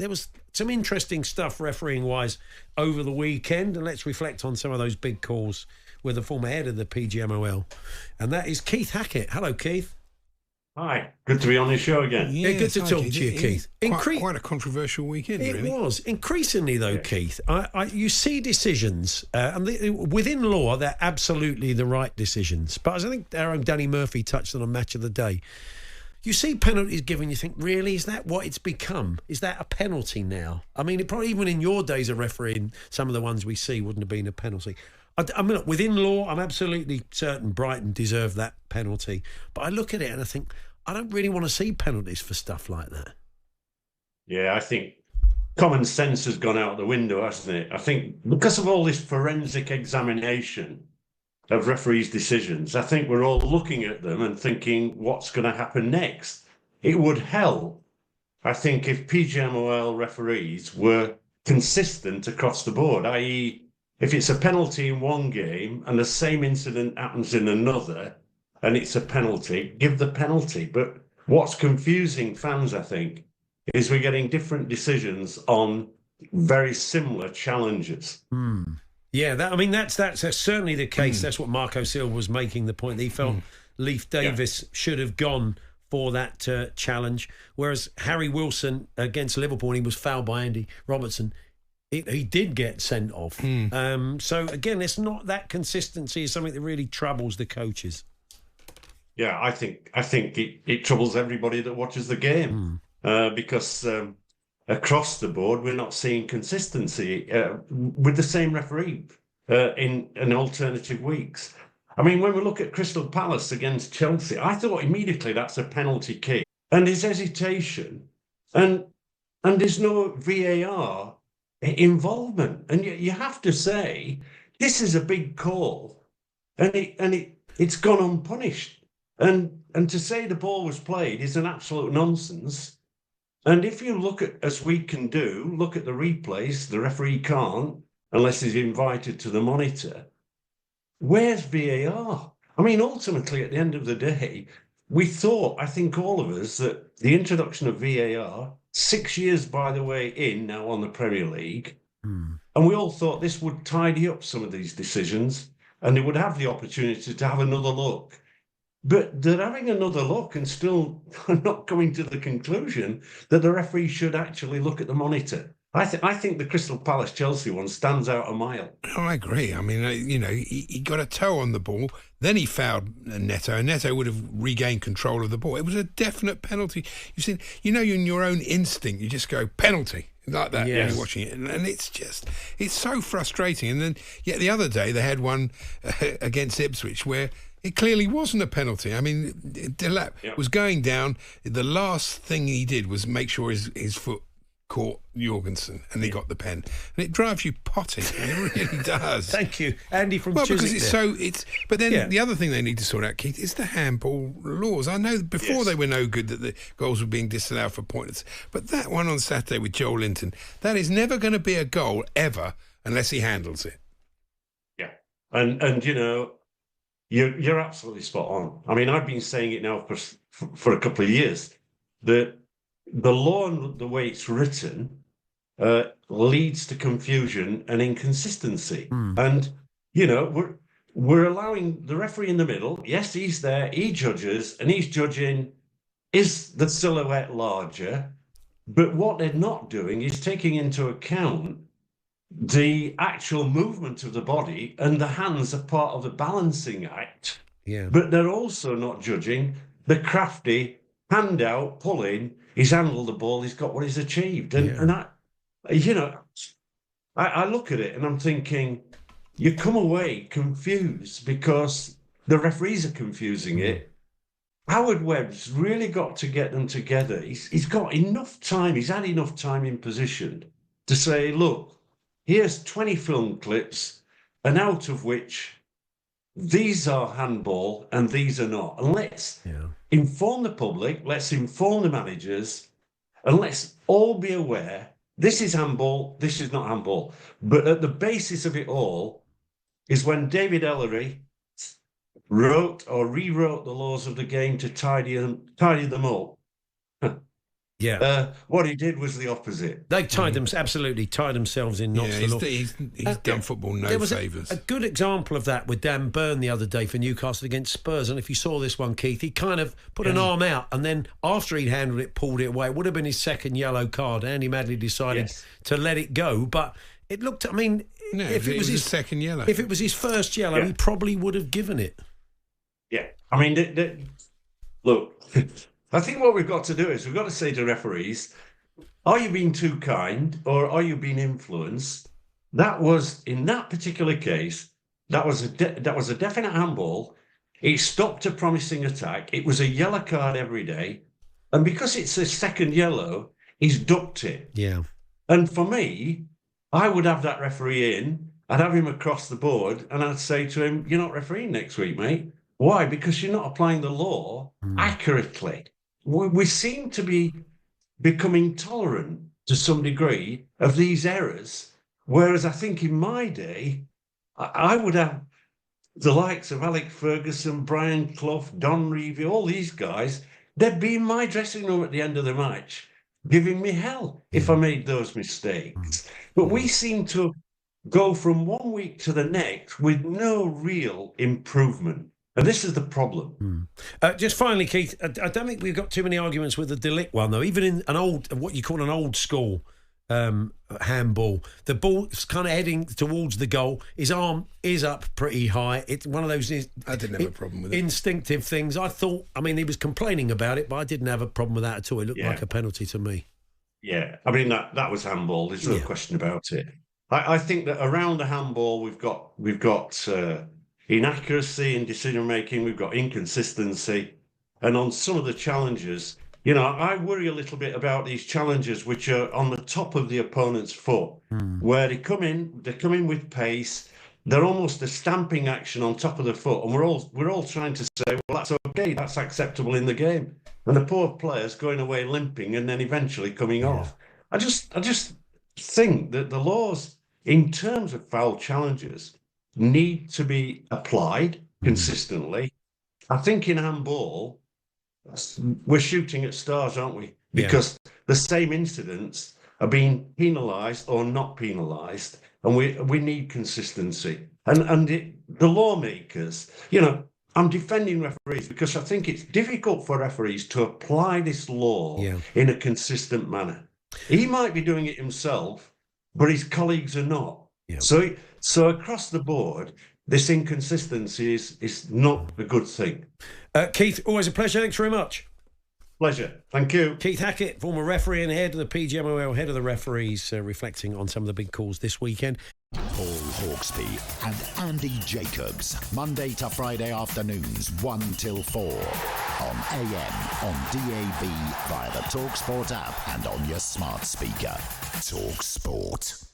there was some interesting stuff refereeing-wise over the weekend, and let's reflect on some of those big calls with the former head of the PGMOL, and that is Keith Hackett. Hello, Keith. Hi, good to be on your show again. Yeah, good to talk to you, Keith. Quite a controversial weekend, really. It was. Increasingly, though, Keith, you see decisions, and within law, they're absolutely the right decisions. But as I think our own Danny Murphy touched on Match of the Day, you see penalties given, you think, really, is that what it's become? Is that a penalty now? I mean, it probably, even in your days of refereeing, some of the ones we see wouldn't have been a penalty. I mean, within law, I'm absolutely certain Brighton deserved that penalty. But I look at it and I think, I don't really want to see penalties for stuff like that. Yeah, I think common sense has gone out the window, hasn't it? I think because of all this forensic examination of referees' decisions, I think we're all looking at them and thinking, what's going to happen next? It would help, I think, if PGMOL referees were consistent across the board, i.e., if it's a penalty in one game and the same incident happens in another and it's a penalty, give the penalty. But what's confusing fans, I think, is we're getting different decisions on very similar challenges. Yeah, that's certainly the case. That's what Marco Silva was making the point. He felt Leif Davis should have gone for that challenge, whereas Harry Wilson against Liverpool, when he was fouled by Andy Robertson, he did get sent off. So again, it's not that consistency is something that really troubles the coaches. Yeah, I think it troubles everybody that watches the game because across the board we're not seeing consistency with the same referee in alternative weeks. I mean, when we look at Crystal Palace against Chelsea, I thought immediately that's a penalty kick, and his hesitation, and there's no VAR involvement, and you have to say this is a big call, and it's gone unpunished, and to say the ball was played is an absolute nonsense. And if you look at, as we can do, look at the replays, the referee can't unless he's invited to the monitor. Where's VAR? I mean, ultimately, at the end of the day, we thought, I think all of us, that the introduction of VAR, 6 years, by the way, in now on the Premier League, and we all thought this would tidy up some of these decisions and they would have the opportunity to have another look. But they're having another look and still not coming to the conclusion that the referee should actually look at the monitor. I think the Crystal Palace Chelsea one stands out a mile. Oh, I agree. I mean, he got a toe on the ball, then he fouled Neto, and Neto would have regained control of the ball. It was a definite penalty. You've seen, in your own instinct, you just go penalty like that when you're watching it, and it's so frustrating. And then yet the other day they had one against Ipswich where it clearly wasn't a penalty. I mean, Delap was going down. The last thing he did was make sure his foot caught Jorgensen, and he got the pen. And it drives you potty. It really does. Thank you, Andy from Chiswick. Because But then the other thing they need to sort out, Keith, is the handball laws. I know before they were no good that the goals were being disallowed for pointless. But that one on Saturday with Joel Linton, that is never going to be a goal ever unless he handles it. Yeah, and you're absolutely spot on. I mean, I've been saying it now for a couple of years that the law and the way it's written leads to confusion and inconsistency. And, we're allowing the referee in the middle. Yes, he's there, he judges, and he's judging, is the silhouette larger? But what they're not doing is taking into account the actual movement of the body, and the hands are part of the balancing act. Yeah. But they're also not judging the crafty hand out, pulling, he's handled the ball, he's got what he's achieved. And I look at it and I'm thinking, you come away confused because the referees are confusing it. Howard Webb's really got to get them together. He's got enough time, he's had enough time in position to say, look, here's 20 film clips, and out of which these are handball and these are not. And let's inform the public, let's inform the managers, and let's all be aware this is handball, this is not handball. But at the basis of it all is when David Ellery wrote or rewrote the laws of the game to tidy them up. Yeah. What he did was the opposite. They absolutely tied themselves in knots. He's done football no favours. A good example of that with Dan Burn the other day for Newcastle against Spurs. And if you saw this one, Keith, he kind of put an arm out and then after he'd handled it, pulled it away. It would have been his second yellow card. Andy Madley decided to let it go. But it looked, I mean... No, if it was his second yellow. If it was his first yellow, he probably would have given it. Yeah. I mean, look... I think what we've got to do is we've got to say to referees, are you being too kind or are you being influenced? That was, in that particular case, that was a definite handball. It stopped a promising attack. It was a yellow card every day. And because it's a second yellow, he's ducked it. Yeah. And for me, I would have that referee in, I'd have him across the board and I'd say to him, you're not refereeing next week, mate. Why? Because you're not applying the law accurately. We seem to be becoming tolerant to some degree of these errors, whereas I think in my day, I would have the likes of Alec Ferguson, Brian Clough, Don Revie, all these guys, they'd be in my dressing room at the end of the match, giving me hell if I made those mistakes. But we seem to go from one week to the next with no real improvement. And this is the problem. Just finally, Keith, I don't think we've got too many arguments with the De Ligt one, though. Even in what you call an old school handball, the ball's kind of heading towards the goal. His arm is up pretty high. It's one of those I didn't have a problem with it. Instinctive things. I thought, I mean, he was complaining about it, but I didn't have a problem with that at all. It looked like a penalty to me. Yeah, I mean, that was handball. There's no question about it. I think that around the handball, we've got inaccuracy in decision making. We've got inconsistency, and on some of the challenges, you know, I worry a little bit about these challenges which are on the top of the opponent's foot, where they come in with pace. They're almost a stamping action on top of the foot, and we're all trying to say, well, that's okay, that's acceptable in the game, and the poor players going away limping and then eventually coming off. I just think that the laws in terms of foul challenges need to be applied consistently. I think in handball, we're shooting at stars, aren't we? Because the same incidents are being penalised or not penalised, and we need consistency. And the lawmakers, you know, I'm defending referees because I think it's difficult for referees to apply this law in a consistent manner. He might be doing it himself, but his colleagues are not. So across the board, this inconsistency is not a good thing. Keith, always a pleasure. Thanks very much. Pleasure. Thank you. Keith Hackett, former referee and head of the PGMOL, head of the referees, reflecting on some of the big calls this weekend. Paul Hawksbee and Andy Jacobs, Monday to Friday afternoons, 1 till 4. On AM, on DAB, via the talkSPORT app and on your smart speaker. talkSPORT.